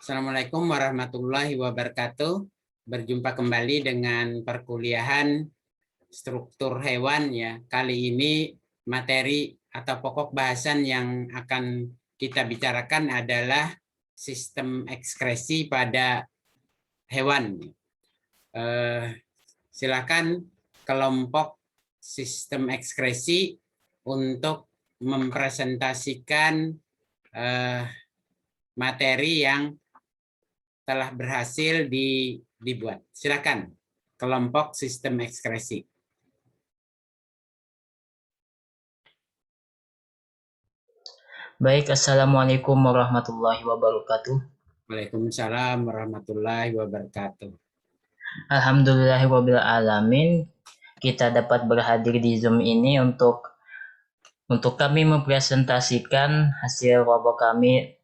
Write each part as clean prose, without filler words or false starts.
Assalamualaikum warahmatullahi wabarakatuh. Berjumpa kembali dengan perkuliahan struktur hewan ya. Kali ini materi atau pokok bahasan yang akan kita bicarakan adalah sistem ekskresi pada hewan. Silakan kelompok sistem ekskresi untuk mempresentasikan materi yang telah berhasil dibuat. Silakan kelompok sistem ekskresi. Baik, Assalamualaikum warahmatullahi wabarakatuh. Waalaikumsalam warahmatullahi wabarakatuh. Alhamdulillahirabbil alamin, kita dapat berhadir di Zoom ini untuk kami mempresentasikan hasil kelompok kami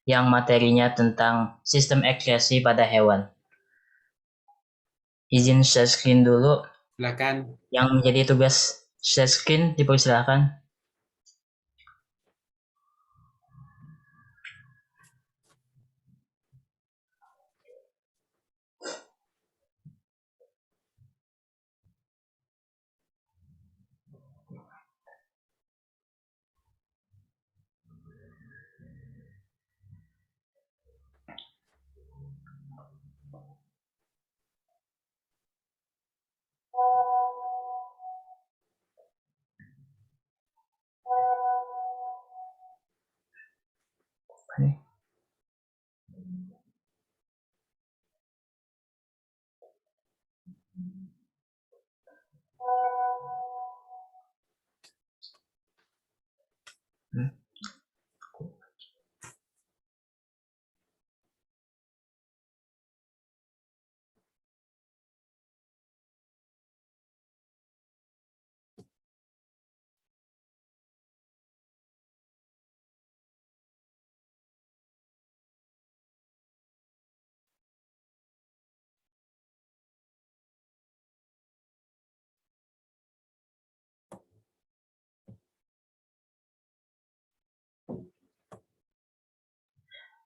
yang materinya tentang sistem ekskresi pada hewan. Izin share screen dulu. Silakan. Yang menjadi tugas share screen dipersilakan.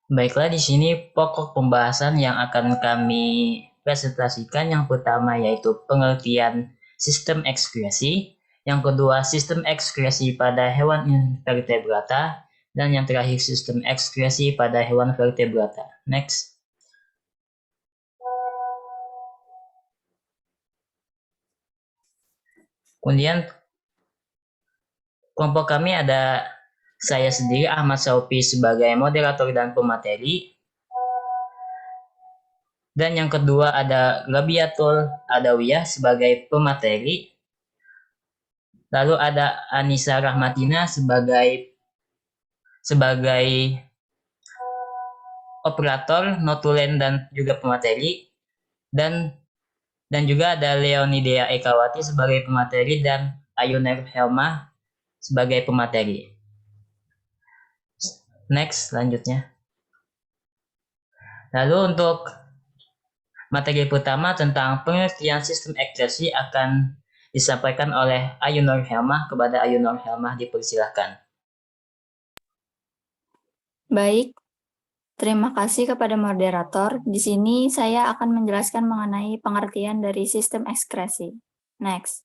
Baiklah, di sini pokok pembahasan yang akan kami presentasikan yang pertama yaitu pengertian sistem ekskresi, yang kedua sistem ekskresi pada hewan invertebrata, dan yang terakhir sistem ekskresi pada hewan vertebrata. Next. Kemudian kelompok kami ada saya sendiri Ahmad Saufi sebagai moderator dan pemateri. Dan yang kedua ada Rabiatul Adawiyah sebagai pemateri. Lalu ada Anissa Rahmatina sebagai operator, notulen dan juga pemateri. Dan juga ada Leonidea Ekawati sebagai pemateri dan Ayuner Helma sebagai pemateri. Next, selanjutnya. Lalu untuk materi pertama tentang pengertian sistem ekskresi akan disampaikan oleh Ayuner Helma. Kepada Ayuner Helma dipersilahkan. Baik, terima kasih kepada moderator. Di sini saya akan menjelaskan mengenai pengertian dari sistem ekskresi. Next.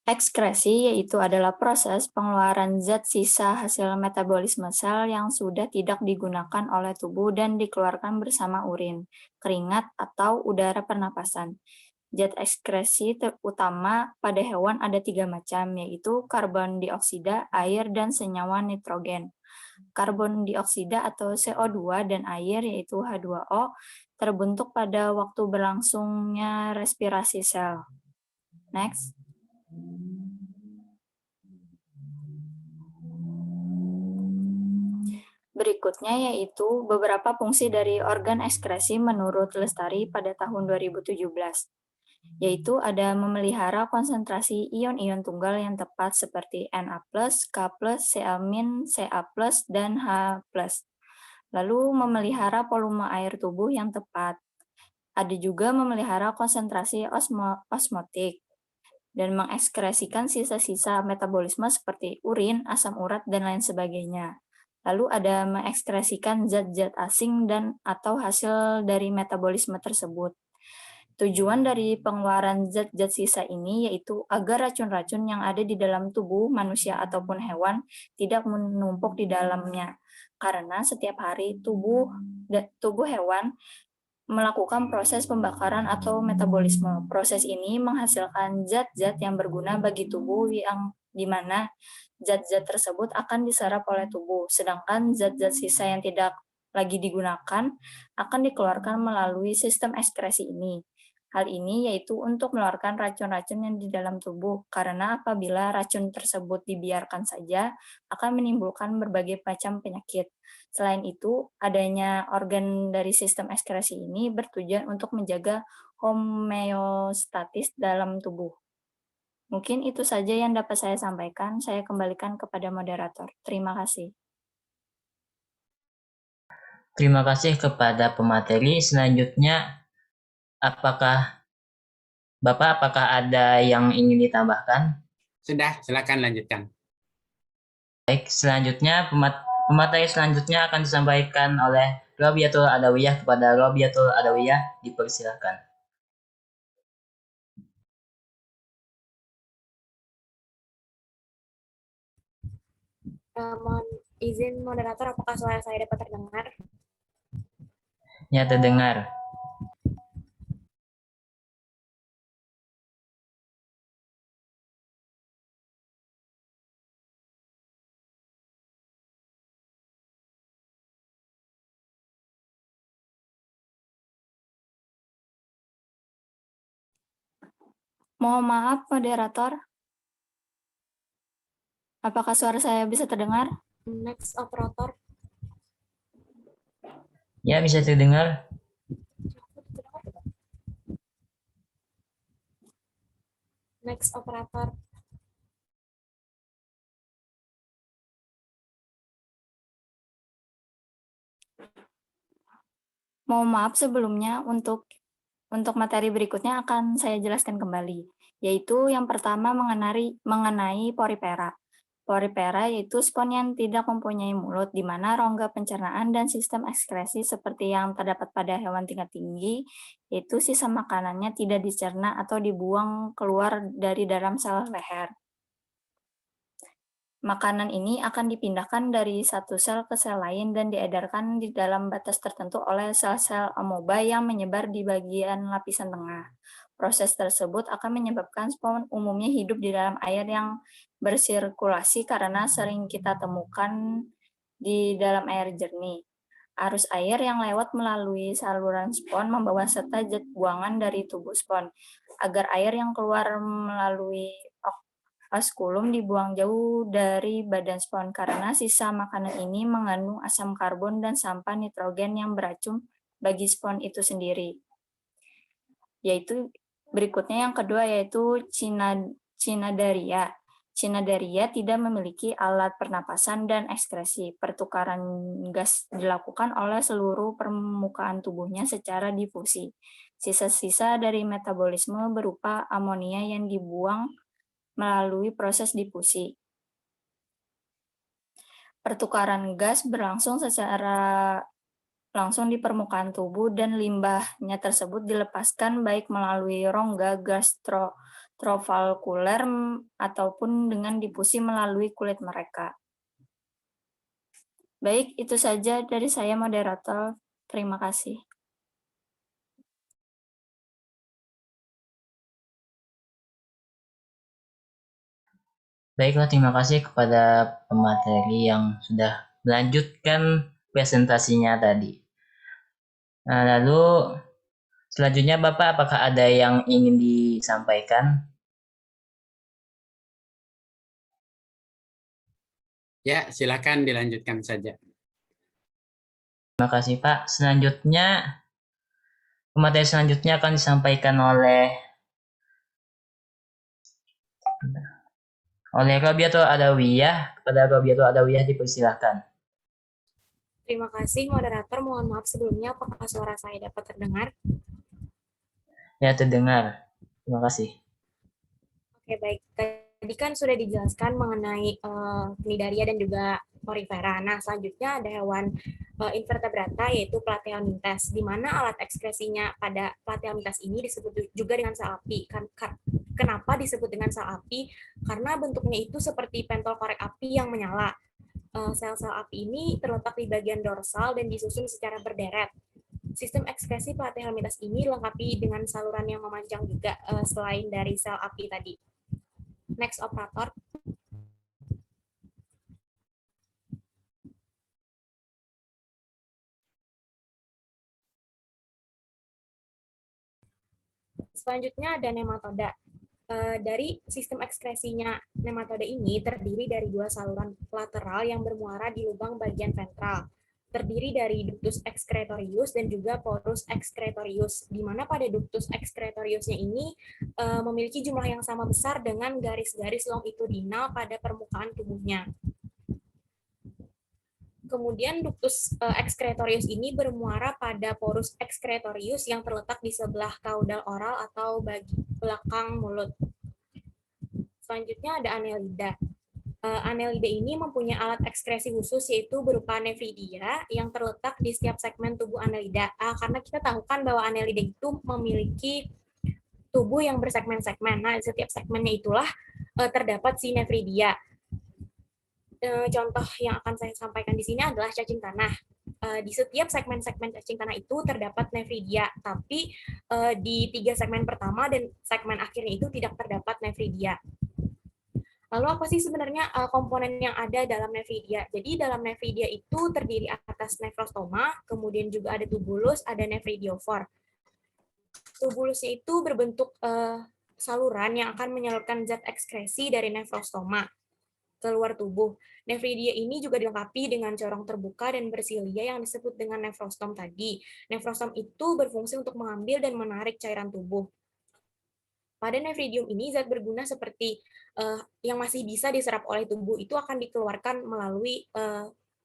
Ekskresi yaitu adalah proses pengeluaran zat sisa hasil metabolisme sel yang sudah tidak digunakan oleh tubuh dan dikeluarkan bersama urin, keringat, atau udara pernapasan. Zat ekskresi terutama pada hewan ada 3 macam, yaitu karbon dioksida, air, dan senyawa nitrogen. Karbon dioksida atau CO2 dan air yaitu H2O terbentuk pada waktu berlangsungnya respirasi sel. Next. Berikutnya yaitu beberapa fungsi dari organ ekskresi menurut Lestari pada tahun 2017, yaitu ada memelihara konsentrasi ion-ion tunggal yang tepat seperti Na+, K+, Cl-, Ca+, dan H+. Lalu memelihara volume air tubuh yang tepat. Ada juga memelihara konsentrasi osmotik dan mengekskresikan sisa-sisa metabolisme seperti urin, asam urat, dan lain sebagainya. Lalu ada mengekspresikan zat-zat asing dan atau hasil dari metabolisme tersebut. Tujuan dari pengeluaran zat-zat sisa ini yaitu agar racun-racun yang ada di dalam tubuh manusia ataupun hewan tidak menumpuk di dalamnya. Karena setiap hari tubuh hewan melakukan proses pembakaran atau metabolisme. Proses ini menghasilkan zat-zat yang berguna bagi tubuh yang di mana zat-zat tersebut akan diserap oleh tubuh, sedangkan zat-zat sisa yang tidak lagi digunakan akan dikeluarkan melalui sistem ekskresi ini. Hal ini yaitu untuk mengeluarkan racun-racun yang di dalam tubuh, karena apabila racun tersebut dibiarkan saja akan menimbulkan berbagai macam penyakit. Selain itu, adanya organ dari sistem ekskresi ini bertujuan untuk menjaga homeostatis dalam tubuh. Mungkin itu saja yang dapat saya sampaikan. Saya kembalikan kepada moderator. Terima kasih. Terima kasih kepada pemateri. Selanjutnya, apakah ada yang ingin ditambahkan? Sudah, silakan lanjutkan. Baik, selanjutnya pemateri selanjutnya akan disampaikan oleh Robiatul Adawiyah. Kepada Robiatul Adawiyah, dipersilakan. Mohon izin moderator, apakah suara saya dapat terdengar? Ya, terdengar. Mohon maaf, moderator. Apakah suara saya bisa terdengar? Next operator. Ya, bisa terdengar. Next operator. Mohon maaf sebelumnya untuk materi berikutnya akan saya jelaskan kembali, yaitu yang pertama mengenai porifera. Porifera yaitu spons yang tidak mempunyai mulut, di mana rongga pencernaan dan sistem ekskresi seperti yang terdapat pada hewan tingkat tinggi, yaitu sisa makanannya tidak dicerna atau dibuang keluar dari dalam sel leher. Makanan ini akan dipindahkan dari satu sel ke sel lain dan diedarkan di dalam batas tertentu oleh sel-sel amoeba yang menyebar di bagian lapisan tengah. Proses tersebut akan menyebabkan spons umumnya hidup di dalam air yang bersirkulasi karena sering kita temukan di dalam air jernih. Arus air yang lewat melalui saluran spons membawa serta zat buangan dari tubuh spons, agar air yang keluar melalui oskulum dibuang jauh dari badan spons karena sisa makanan ini mengandung asam karbon dan sampah nitrogen yang beracun bagi spons itu sendiri. Yaitu berikutnya yang kedua yaitu cnidaria. Cnidaria tidak memiliki alat pernapasan dan ekskresi. Pertukaran gas dilakukan oleh seluruh permukaan tubuhnya secara difusi. Sisa-sisa dari metabolisme berupa amonia yang dibuang melalui proses difusi. Pertukaran gas berlangsung secara langsung di permukaan tubuh dan limbahnya tersebut dilepaskan baik melalui rongga gastrovalvuler ataupun dengan difusi melalui kulit mereka. Baik, itu saja dari saya moderator. Terima kasih. Baiklah, terima kasih kepada pemateri yang sudah melanjutkan presentasinya tadi. Nah, lalu selanjutnya Bapak, apakah ada yang ingin disampaikan? Ya, silakan dilanjutkan saja. Terima kasih Pak. Selanjutnya, pemateri selanjutnya akan disampaikan oleh Robiatul Adawiyah. Kepada Robiatul Adawiyah dipersilahkan. Terima kasih moderator. Mohon maaf sebelumnya, apakah suara saya dapat terdengar? Ya, terdengar. Terima kasih. Oke, baik. Tadi kan sudah dijelaskan mengenai cnidaria dan juga sporifera. Nah, selanjutnya ada hewan invertebrata yaitu Platyhelminthes, di mana alat ekskresinya pada Platyhelminthes ini disebut juga dengan sel api. Kenapa disebut dengan sel api? Karena bentuknya itu seperti pentol korek api yang menyala. Sel-sel api ini terletak di bagian dorsal dan disusun secara berderet. Sistem ekskresi Platyhelminthes ini dilengkapi dengan saluran yang memanjang juga selain dari sel api tadi. Next, operator. Selanjutnya ada nematoda. Dari sistem ekskresinya nematoda ini terdiri dari dua saluran lateral yang bermuara di lubang bagian ventral. Terdiri dari ductus excretorius dan juga porus excretorius, di mana pada ductus excretoriusnya ini memiliki jumlah yang sama besar dengan garis-garis longitudinal pada permukaan tubuhnya. Kemudian ductus excretorius ini bermuara pada porus excretorius yang terletak di sebelah kaudal oral atau belakang mulut. Selanjutnya ada Annelida. Annelida ini mempunyai alat ekskresi khusus yaitu berupa nephridia yang terletak di setiap segmen tubuh Annelida. Karena kita tahu kan bahwa Annelida itu memiliki tubuh yang bersegmen-segmen. Nah, di setiap segmennya itulah terdapat si nephridia. Contoh yang akan saya sampaikan di sini adalah cacing tanah. Di setiap segmen-segmen cacing tanah itu terdapat nephridia, tapi di 3 segmen pertama dan segmen akhirnya itu tidak terdapat nephridia. Lalu apa sih sebenarnya komponen yang ada dalam nephridia? Jadi dalam nephridia itu terdiri atas nephrostoma, kemudian juga ada tubulus, ada nephridiofor. Tubulusnya itu berbentuk saluran yang akan menyalurkan zat ekskresi dari nephrostoma keluar tubuh. Nephridia ini juga dilengkapi dengan corong terbuka dan bersilia yang disebut dengan nephrostom tadi. Nephrostom itu berfungsi untuk mengambil dan menarik cairan tubuh. Pada nephridium ini, zat berguna seperti yang masih bisa diserap oleh tubuh itu akan dikeluarkan melalui,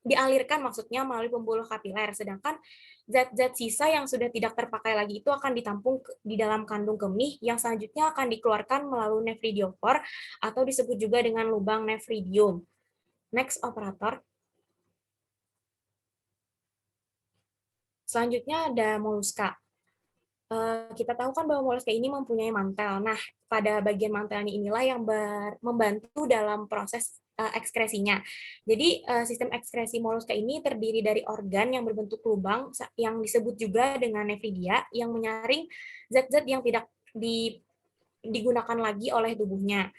dialirkan maksudnya melalui pembuluh kapiler, sedangkan zat-zat sisa yang sudah tidak terpakai lagi itu akan ditampung di dalam kandung kemih yang selanjutnya akan dikeluarkan melalui nephridiofor atau disebut juga dengan lubang nephridium. Next, operator. Selanjutnya ada moluska. Kita tahu kan bahwa moluska ini mempunyai mantel. Nah, pada bagian mantelnya inilah yang membantu dalam proses ekskresinya. Jadi, sistem ekskresi moluska ini terdiri dari organ yang berbentuk lubang yang disebut juga dengan nephridia yang menyaring zat-zat yang tidak digunakan lagi oleh tubuhnya.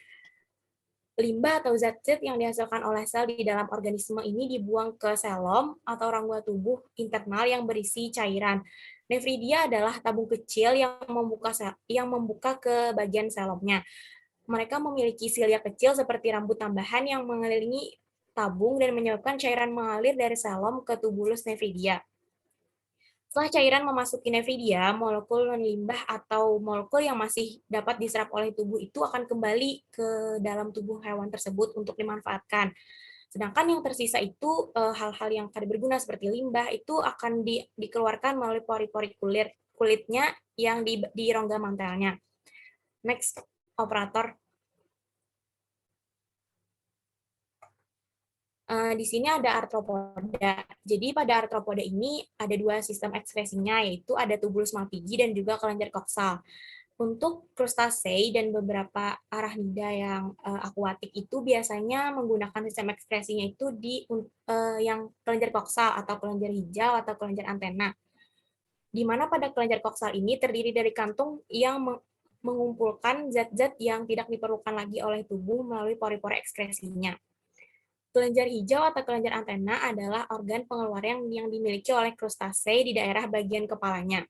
Limbah atau zat-zat yang dihasilkan oleh sel di dalam organisme ini dibuang ke selom atau rongga tubuh internal yang berisi cairan. Nephridia adalah tabung kecil yang membuka ke bagian selomnya. Mereka memiliki silia kecil seperti rambut tambahan yang mengelilingi tabung dan menyebabkan cairan mengalir dari selom ke tubulus nephridia. Setelah cairan memasuki nephridia, molekul non-limbah atau molekul yang masih dapat diserap oleh tubuh itu akan kembali ke dalam tubuh hewan tersebut untuk dimanfaatkan. Sedangkan yang tersisa itu hal-hal yang kada berguna seperti limbah itu akan dikeluarkan melalui pori-pori kulitnya yang di rongga mantelnya. Next, operator. Di sini ada arthropoda. Jadi pada arthropoda ini ada 2 sistem ekskresinya, yaitu ada tubulus malpighi dan juga kelenjar koksal. Untuk krustasei dan beberapa arachnida yang akuatik itu biasanya menggunakan sistem ekskresinya itu di yang kelenjar koksal atau kelenjar hijau atau kelenjar antena. Di mana pada kelenjar koksal ini terdiri dari kantung yang mengumpulkan zat-zat yang tidak diperlukan lagi oleh tubuh melalui pori-pori ekskresinya. Kelenjar hijau atau kelenjar antena adalah organ pengeluaran yang dimiliki oleh krustasei di daerah bagian kepalanya.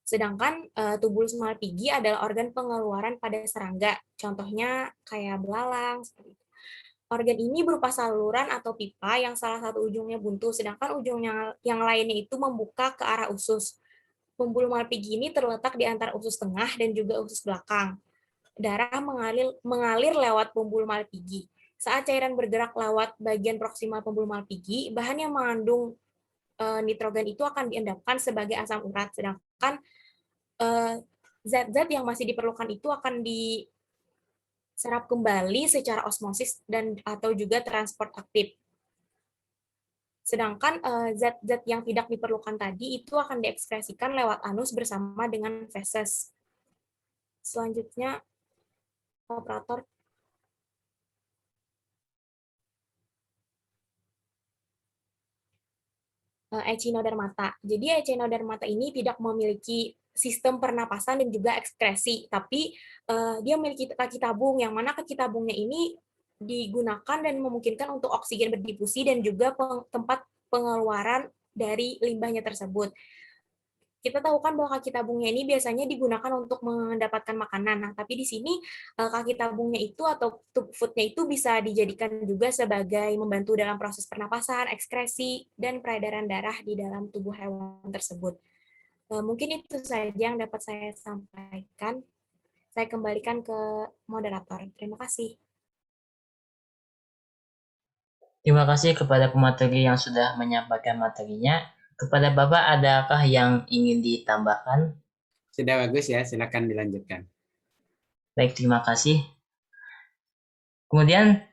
Sedangkan tubulus malpighi adalah organ pengeluaran pada serangga, contohnya kayak belalang. Seperti itu. Organ ini berupa saluran atau pipa yang salah satu ujungnya buntu, sedangkan ujungnya yang lainnya itu membuka ke arah usus. Pembuluh malpighi ini terletak di antara usus tengah dan juga usus belakang. Darah mengalir lewat pembuluh malpighi. Saat cairan bergerak lewat bagian proksimal pembuluh malpighi, bahan yang mengandung nitrogen itu akan diendapkan sebagai asam urat, sedangkan zat-zat yang masih diperlukan itu akan diserap kembali secara osmosis dan atau juga transport aktif. Sedangkan zat-zat yang tidak diperlukan tadi itu akan diekskresikan lewat anus bersama dengan feses. Selanjutnya, operator. Echinodermata. Jadi echinodermata ini tidak memiliki sistem pernapasan dan juga ekskresi, tapi dia memiliki kaki tabung, yang mana kaki tabungnya ini digunakan dan memungkinkan untuk oksigen berdifusi dan juga tempat pengeluaran dari limbahnya tersebut. Kita tahu kan bahwa kaki tabungnya ini biasanya digunakan untuk mendapatkan makanan. Nah, tapi di sini kaki tabungnya itu atau tube foodnya itu bisa dijadikan juga sebagai membantu dalam proses pernapasan, ekskresi, dan peredaran darah di dalam tubuh hewan tersebut. Mungkin itu saja yang dapat saya sampaikan. Saya kembalikan ke moderator. Terima kasih. Terima kasih kepada pemateri yang sudah menyampaikan materinya. Kepada Bapak, adakah yang ingin ditambahkan? Sudah bagus ya, silakan dilanjutkan. Baik, terima kasih. Kemudian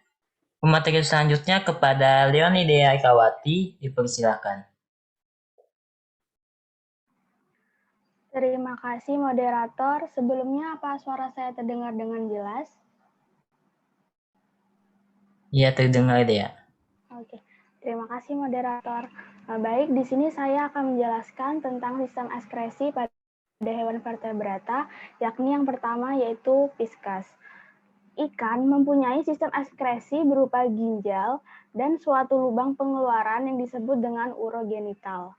pemateri selanjutnya kepada Leonidea Ikawati, dipersilakan. Terima kasih moderator. Sebelumnya apa suara saya terdengar dengan jelas? Iya, terdengar ya. Oke. Terima kasih moderator. Baik, di sini saya akan menjelaskan tentang sistem ekskresi pada hewan vertebrata, yakni yang pertama yaitu piskas. Ikan mempunyai sistem ekskresi berupa ginjal dan suatu lubang pengeluaran yang disebut dengan urogenital.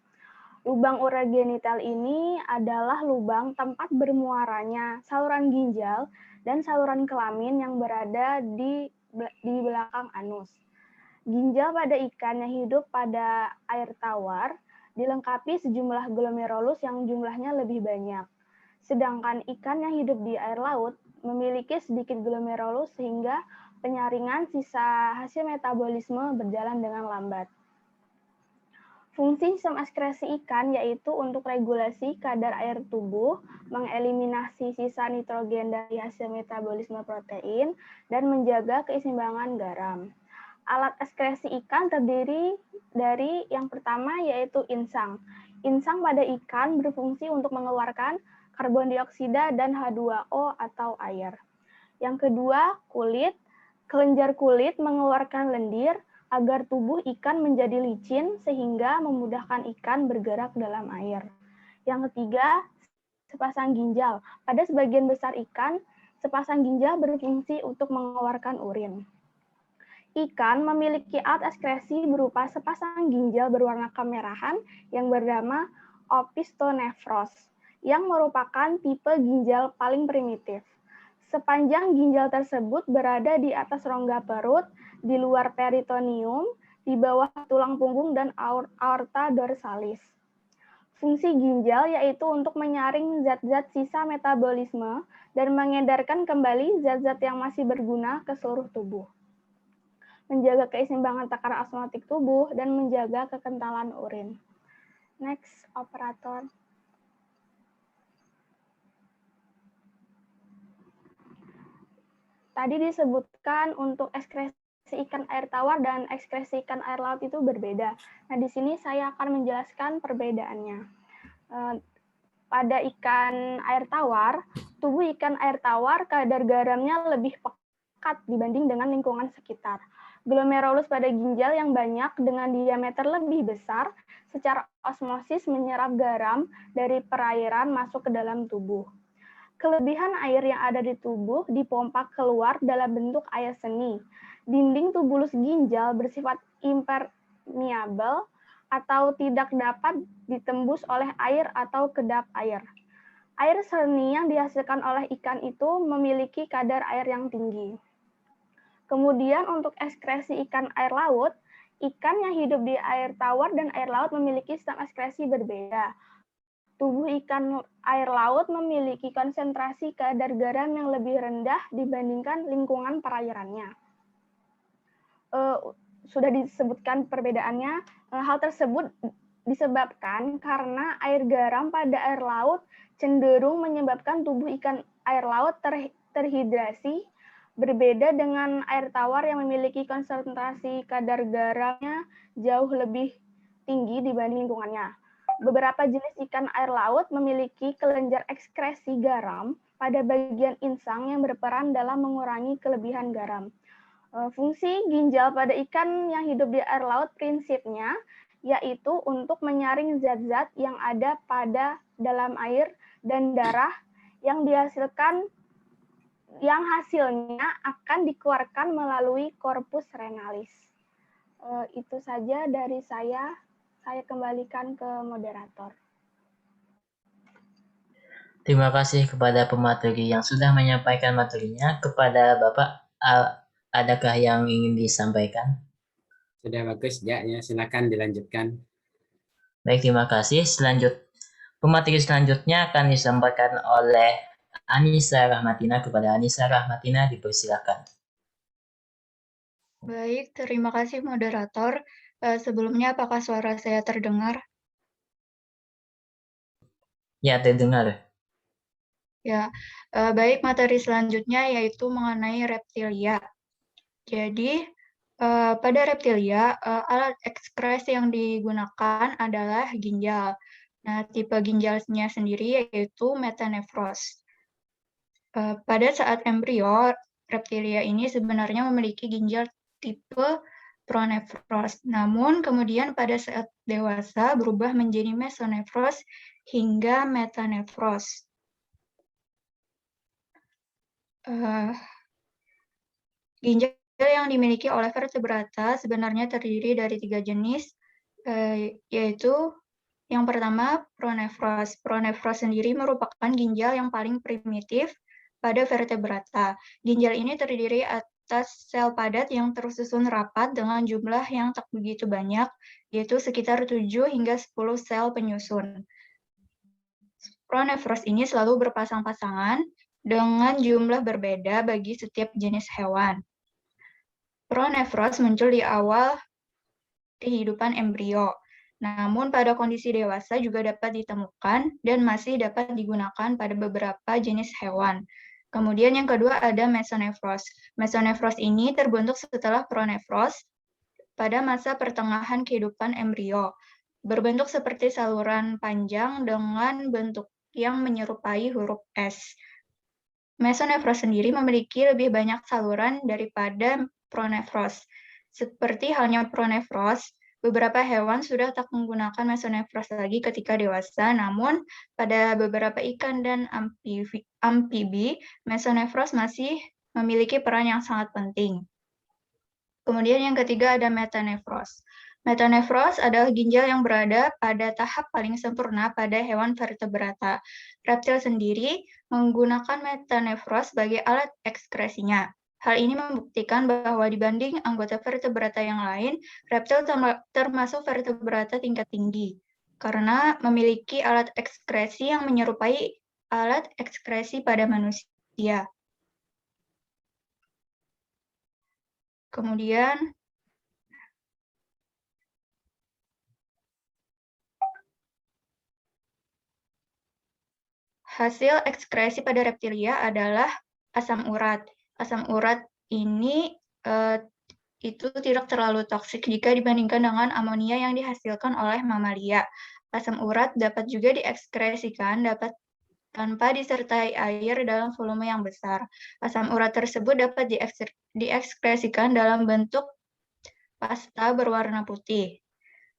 Lubang urogenital ini adalah lubang tempat bermuaranya saluran ginjal dan saluran kelamin yang berada di belakang anus. Ginjal pada ikan yang hidup pada air tawar dilengkapi sejumlah glomerulus yang jumlahnya lebih banyak. Sedangkan ikan yang hidup di air laut memiliki sedikit glomerulus sehingga penyaringan sisa hasil metabolisme berjalan dengan lambat. Fungsi sistem ekskresi ikan yaitu untuk regulasi kadar air tubuh, mengeliminasi sisa nitrogen dari hasil metabolisme protein, dan menjaga keseimbangan garam. Alat ekskresi ikan terdiri dari yang pertama yaitu insang. Insang pada ikan berfungsi untuk mengeluarkan karbon dioksida dan H2O atau air. Yang kedua, kulit. Kelenjar kulit mengeluarkan lendir agar tubuh ikan menjadi licin sehingga memudahkan ikan bergerak dalam air. Yang ketiga, sepasang ginjal. Pada sebagian besar ikan, sepasang ginjal berfungsi untuk mengeluarkan urin. Ikan memiliki alat ekskresi berupa sepasang ginjal berwarna kemerahan yang bernama opistonefros, yang merupakan tipe ginjal paling primitif. Sepanjang ginjal tersebut berada di atas rongga perut, di luar peritoneum, di bawah tulang punggung dan aorta dorsalis. Fungsi ginjal yaitu untuk menyaring zat-zat sisa metabolisme dan mengedarkan kembali zat-zat yang masih berguna ke seluruh tubuh. Menjaga keseimbangan tekanan osmotik tubuh dan menjaga kekentalan urin. Next, operator. Tadi disebutkan untuk ekskresi ikan air tawar dan ekskresi ikan air laut itu berbeda. Nah, di sini saya akan menjelaskan perbedaannya. Pada ikan air tawar, tubuh ikan air tawar kadar garamnya lebih pekat dibanding dengan lingkungan sekitar. Glomerulus pada ginjal yang banyak dengan diameter lebih besar secara osmosis menyerap garam dari perairan masuk ke dalam tubuh. Kelebihan air yang ada di tubuh dipompa keluar dalam bentuk air seni. Dinding tubulus ginjal bersifat impermeable atau tidak dapat ditembus oleh air atau kedap air. Air seni yang dihasilkan oleh ikan itu memiliki kadar air yang tinggi. Kemudian untuk ekskresi ikan air laut, ikan yang hidup di air tawar dan air laut memiliki sistem ekskresi berbeda. Tubuh ikan air laut memiliki konsentrasi kadar garam yang lebih rendah dibandingkan lingkungan perairannya. Sudah disebutkan perbedaannya. Hal tersebut disebabkan karena air garam pada air laut cenderung menyebabkan tubuh ikan air laut terhidrasi, berbeda dengan air tawar yang memiliki konsentrasi kadar garamnya jauh lebih tinggi dibanding lingkungannya. Beberapa jenis ikan air laut memiliki kelenjar ekskresi garam pada bagian insang yang berperan dalam mengurangi kelebihan garam. Fungsi ginjal pada ikan yang hidup di air laut prinsipnya yaitu untuk menyaring zat-zat yang ada pada dalam air dan darah yang hasilnya akan dikeluarkan melalui corpus renalis. Itu saja dari saya. Saya kembalikan ke moderator. Terima kasih kepada pemateri yang sudah menyampaikan materinya. Kepada Bapak, adakah yang ingin disampaikan? Sudah bagus, ya, silakan dilanjutkan. Baik, terima kasih. Pemateri selanjutnya akan disampaikan oleh Anissa Rahmatina. Kepada Anissa Rahmatina, dipersilakan. Baik, terima kasih moderator. Sebelumnya, apakah suara saya terdengar? Ya, terdengar. Ya, baik, materi selanjutnya yaitu mengenai reptilia. Jadi, pada reptilia, alat ekskresi yang digunakan adalah ginjal. Nah, tipe ginjalnya sendiri yaitu metanefros. Pada saat embrio, reptilia ini sebenarnya memiliki ginjal tipe pronefros. Namun, kemudian pada saat dewasa berubah menjadi mesonefros hingga metanefros. Ginjal yang dimiliki oleh vertebrata sebenarnya terdiri dari 3 jenis, yaitu yang pertama pronefros. Pronefros sendiri merupakan ginjal yang paling primitif pada vertebrata. Ginjal ini terdiri atas sel padat yang tersusun rapat dengan jumlah yang tak begitu banyak, yaitu sekitar 7 hingga 10 sel penyusun. Pronefros ini selalu berpasang-pasangan dengan jumlah berbeda bagi setiap jenis hewan. Pronefros muncul di awal kehidupan embrio. Namun pada kondisi dewasa juga dapat ditemukan dan masih dapat digunakan pada beberapa jenis hewan. Kemudian yang kedua ada mesonefros. Mesonefros ini terbentuk setelah pronefros pada masa pertengahan kehidupan embrio. Berbentuk seperti saluran panjang dengan bentuk yang menyerupai huruf S. Mesonefros sendiri memiliki lebih banyak saluran daripada pronefros. Seperti halnya pronefros, beberapa hewan sudah tak menggunakan mesonefros lagi ketika dewasa, namun pada beberapa ikan dan amfibi, mesonefros masih memiliki peran yang sangat penting. Kemudian yang ketiga ada metanefros. Metanefros adalah ginjal yang berada pada tahap paling sempurna pada hewan vertebrata. Reptil sendiri menggunakan metanefros sebagai alat ekskresinya. Hal ini membuktikan bahwa dibanding anggota vertebrata yang lain, reptil termasuk vertebrata tingkat tinggi, karena memiliki alat ekskresi yang menyerupai alat ekskresi pada manusia. Kemudian, hasil ekskresi pada reptilia adalah asam urat. Asam urat ini itu tidak terlalu toksik jika dibandingkan dengan amonia yang dihasilkan oleh mamalia. Asam urat dapat juga diekskresikan tanpa disertai air dalam volume yang besar. Asam urat tersebut dapat diekskresikan dalam bentuk pasta berwarna putih.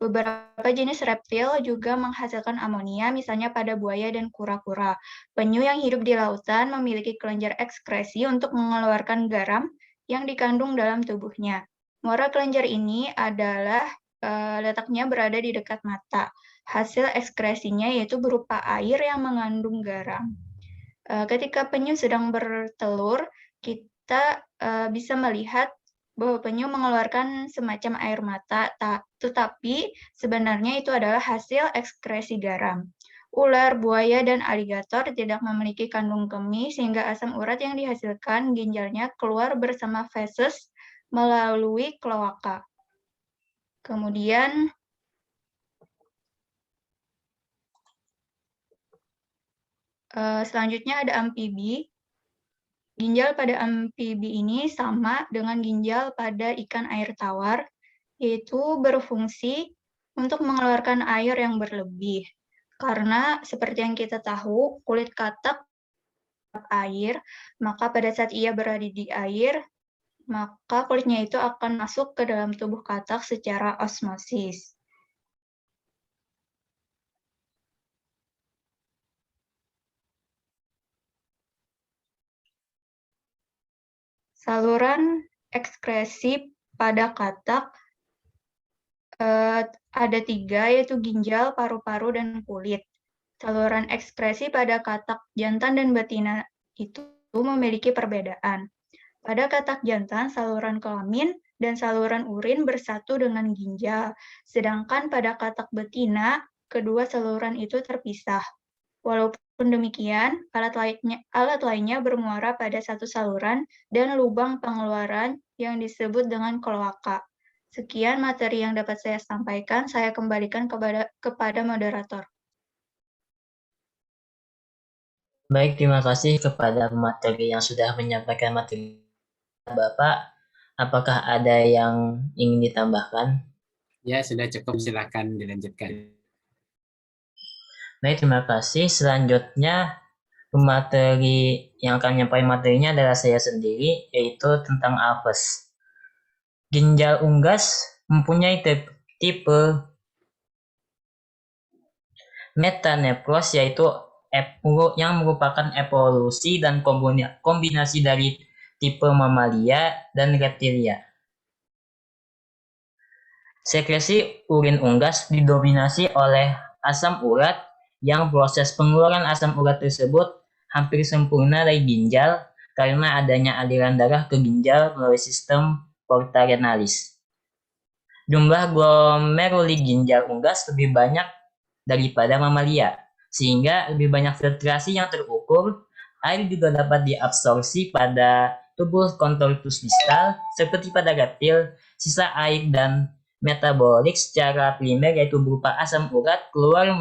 Beberapa jenis reptil juga menghasilkan amonia, misalnya pada buaya dan kura-kura. Penyu yang hidup di lautan memiliki kelenjar ekskresi untuk mengeluarkan garam yang dikandung dalam tubuhnya. Muara kelenjar ini adalah letaknya berada di dekat mata. Hasil ekskresinya yaitu berupa air yang mengandung garam. Ketika penyu sedang bertelur, kita bisa melihat bahwa penyu mengeluarkan semacam air mata, tetapi sebenarnya itu adalah hasil ekskresi garam. Ular, buaya, dan aligator tidak memiliki kandung kemih, sehingga asam urat yang dihasilkan ginjalnya keluar bersama feses melalui kloaka. Kemudian, selanjutnya ada amfibi. Ginjal pada amfibi ini sama dengan ginjal pada ikan air tawar, yaitu berfungsi untuk mengeluarkan air yang berlebih. Karena seperti yang kita tahu, kulit katak air, maka pada saat ia berada di air, maka kulitnya itu akan masuk ke dalam tubuh katak secara osmosis. Saluran ekskresi pada katak ada 3, yaitu ginjal, paru-paru, dan kulit. Saluran ekskresi pada katak jantan dan betina itu memiliki perbedaan. Pada katak jantan, saluran kelamin dan saluran urin bersatu dengan ginjal, sedangkan pada katak betina, kedua saluran itu terpisah. Walaupun demikian, alat lainnya bermuara pada satu saluran dan lubang pengeluaran yang disebut dengan kloaka. Sekian materi yang dapat saya sampaikan, saya kembalikan kepada moderator. Baik, terima kasih kepada pemateri yang sudah menyampaikan materi. Bapak, apakah ada yang ingin ditambahkan? Ya, sudah cukup. Silakan dilanjutkan. Baik, terima kasih. Selanjutnya, pemateri yang akan menyampaikan materinya adalah saya sendiri, yaitu tentang apes. Ginjal unggas mempunyai tipe metanefros, yaitu yang merupakan evolusi dan kombinasi dari tipe mamalia dan reptilia. Sekresi urin unggas didominasi oleh asam urat, yang proses pengeluaran asam urat tersebut hampir sempurna dari ginjal karena adanya aliran darah ke ginjal melalui sistem porta renalis. Jumlah glomeruli ginjal unggas lebih banyak daripada mamalia, sehingga lebih banyak filtrasi yang terukur. Air juga dapat diabsorpsi pada tubuh contortus distal seperti pada reptil. Sisa air dan metabolik secara primer, yaitu berupa asam urat, keluar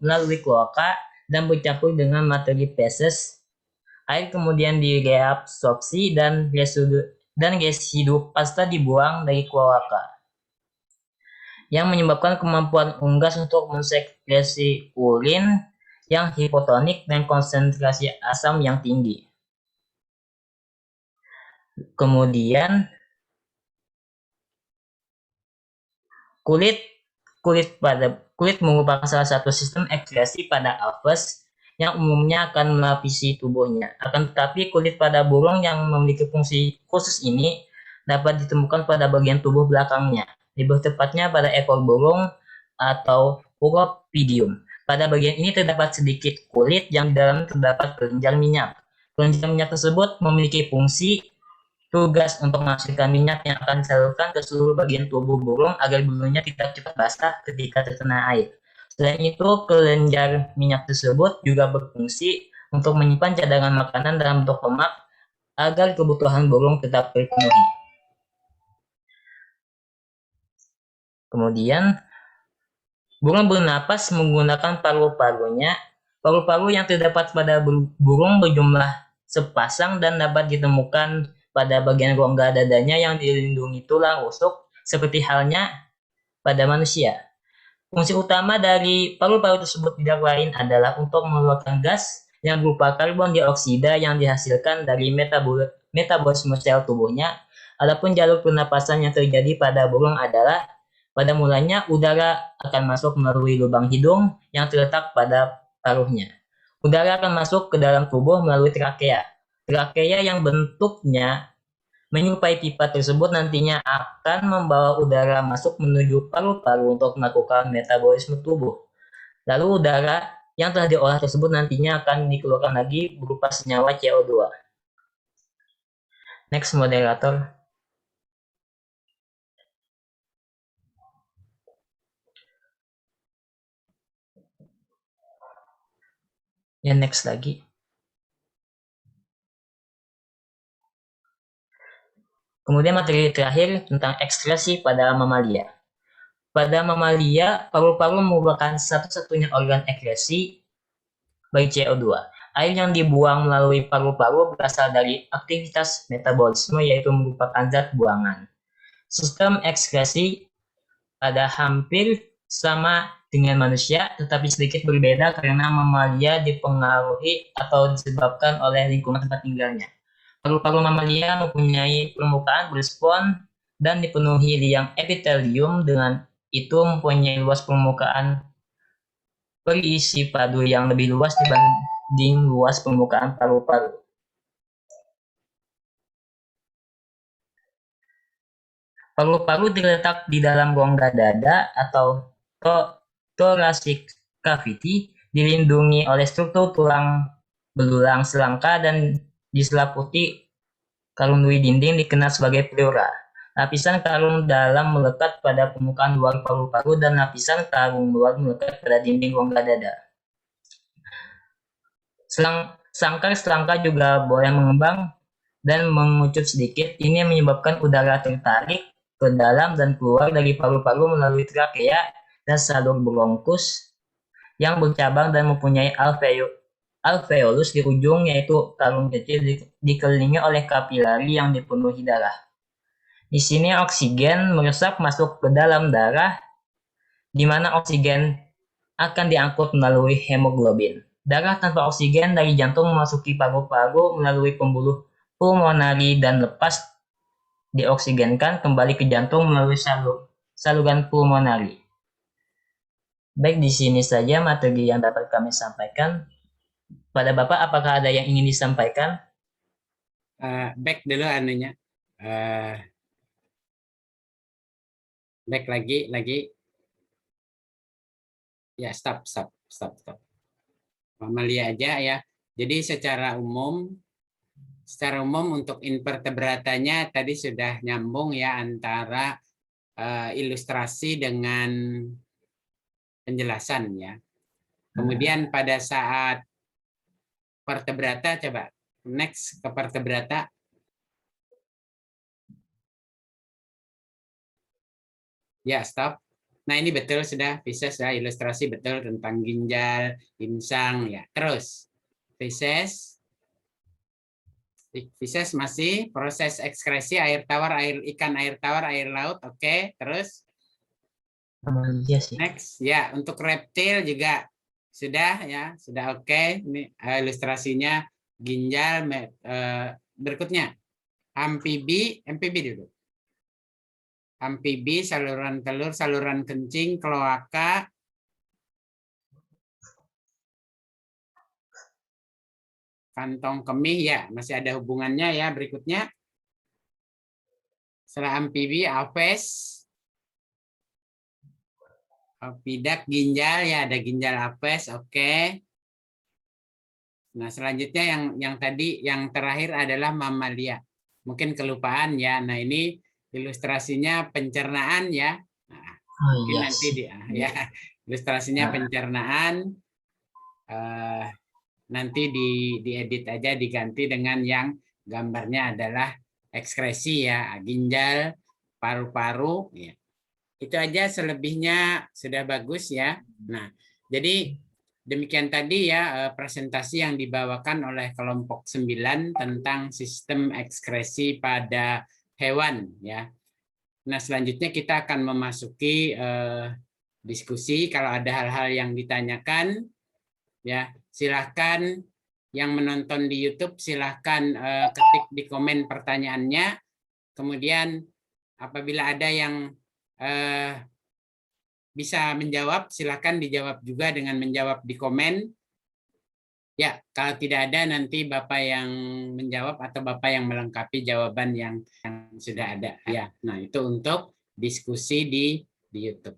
melalui kloaka dan bercampur dengan materi feses. Air kemudian direabsorpsi dan residu pasta dibuang dari kloaka, yang menyebabkan kemampuan unggas untuk mensekresi urin yang hipotonik dan konsentrasi asam yang tinggi. Kemudian kulit merupakan salah satu sistem ekskresi pada apes yang umumnya akan melapisi tubuhnya. Akan tetapi kulit pada burung yang memiliki fungsi khusus ini dapat ditemukan pada bagian tubuh belakangnya, lebih tepatnya pada ekor burung atau uropidium. Pada bagian ini terdapat sedikit kulit yang di dalamnya terdapat kelenjar minyak. Kelenjar minyak tersebut memiliki fungsi tugas untuk menghasilkan minyak yang akan disalurkan ke seluruh bagian tubuh burung agar bulunya tidak cepat basah ketika terkena air. Selain itu, kelenjar minyak tersebut juga berfungsi untuk menyimpan cadangan makanan dalam bentuk lemak agar kebutuhan burung tetap terpenuhi. Kemudian, burung bernapas menggunakan paru-parunya. Paru-paru yang terdapat pada burung berjumlah sepasang dan dapat ditemukan pada bagian rongga dadanya yang dilindungi tulang rusuk, seperti halnya pada manusia. Fungsi utama dari paru-paru tersebut tidak lain adalah untuk mengeluarkan gas yang berupa karbon dioksida yang dihasilkan dari metabolisme sel tubuhnya. Adapun jalur pernapasan yang terjadi pada burung adalah pada mulanya udara akan masuk melalui lubang hidung yang terletak pada paruhnya. Udara akan masuk ke dalam tubuh melalui trakea. Trakea yang bentuknya menyerupai pipa tersebut nantinya akan membawa udara masuk menuju paru-paru untuk melakukan metabolisme tubuh. Lalu udara yang telah diolah tersebut nantinya akan dikeluarkan lagi berupa senyawa CO2. Next, moderator. Ya, next lagi. Kemudian materi terakhir tentang ekskresi pada mamalia. Pada mamalia, paru-paru merupakan satu-satunya organ ekskresi bagi CO2. Air yang dibuang melalui paru-paru berasal dari aktivitas metabolisme, yaitu merupakan zat buangan. Sistem ekskresi pada hampir sama dengan manusia, tetapi sedikit berbeda karena mamalia dipengaruhi atau disebabkan oleh lingkungan tempat tinggalnya. Paru-paru mamalia mempunyai permukaan berspons dan dipenuhi liang epitelium, dengan itu mempunyai luas permukaan berisi padu yang lebih luas dibanding luas permukaan paru-paru. Paru-paru terletak di dalam rongga dada atau thoracic cavity, dilindungi oleh struktur tulang belulang selangka dan diselimuti kalung dui dinding dikenal sebagai pleura. Lapisan kalung dalam melekat pada permukaan luar paru-paru dan lapisan kalung luar melekat pada dinding rongga dada. Sangkar selangka juga boleh mengembang dan mengucut sedikit. Ini menyebabkan udara tertarik ke dalam dan keluar dari paru-paru melalui trakea dan salur bronkus yang bercabang dan mempunyai alveolus di ujung, yaitu kalung kecil dikelilingi oleh kapilari yang dipenuhi darah. Di sini oksigen meresap masuk ke dalam darah, di mana oksigen akan diangkut melalui hemoglobin. Darah tanpa oksigen dari jantung memasuki paru-paru melalui pembuluh pulmonari dan lepas dioksigenkan kembali ke jantung melalui saluran pulmonari. Baik, di sini saja materi yang dapat kami sampaikan. Pada Bapak, apakah ada yang ingin disampaikan? Back dulu anunya. Back lagi. Ya, stop. Mamalia aja ya. Jadi secara umum untuk invertebratanya tadi sudah nyambung ya antara ilustrasi dengan penjelasan ya. Kemudian pada saat vertebrata, coba next ke vertebrata. Ya, stop. Nah, ini betul sudah feces ya, ilustrasi betul tentang ginjal, insang ya. Terus feces masih proses ekskresi air tawar, air ikan, air tawar, air laut. Oke, terus next ya, untuk reptil juga sudah ya, sudah oke. Ini ilustrasinya ginjal. Berikutnya amfibi dulu. Amfibi, saluran telur, saluran kencing, kloaka, kantong kemih ya, masih ada hubungannya ya. Berikutnya setelah amfibi, aves, ovidak, ginjal ya, ada ginjal aves. Oke. Nah, selanjutnya yang tadi yang terakhir adalah mamalia. Mungkin kelupaan ya. Nah, ini ilustrasinya pencernaan ya. Nah, mungkin nanti ya ilustrasinya pencernaan. Nanti diedit aja, diganti dengan yang gambarnya adalah ekskresi ya, ginjal, paru-paru ya. Itu aja, selebihnya sudah bagus ya. Nah, jadi demikian tadi ya presentasi yang dibawakan oleh kelompok 9 tentang sistem ekskresi pada hewan ya. Nah, selanjutnya kita akan memasuki diskusi. Kalau ada hal-hal yang ditanyakan ya, silahkan yang menonton di YouTube silahkan ketik di komen pertanyaannya. Kemudian apabila ada yang bisa menjawab, silahkan dijawab juga dengan menjawab di komen. Ya, kalau tidak ada nanti Bapak yang menjawab atau Bapak yang melengkapi jawaban yang sudah ada. Ya, nah itu untuk diskusi di YouTube.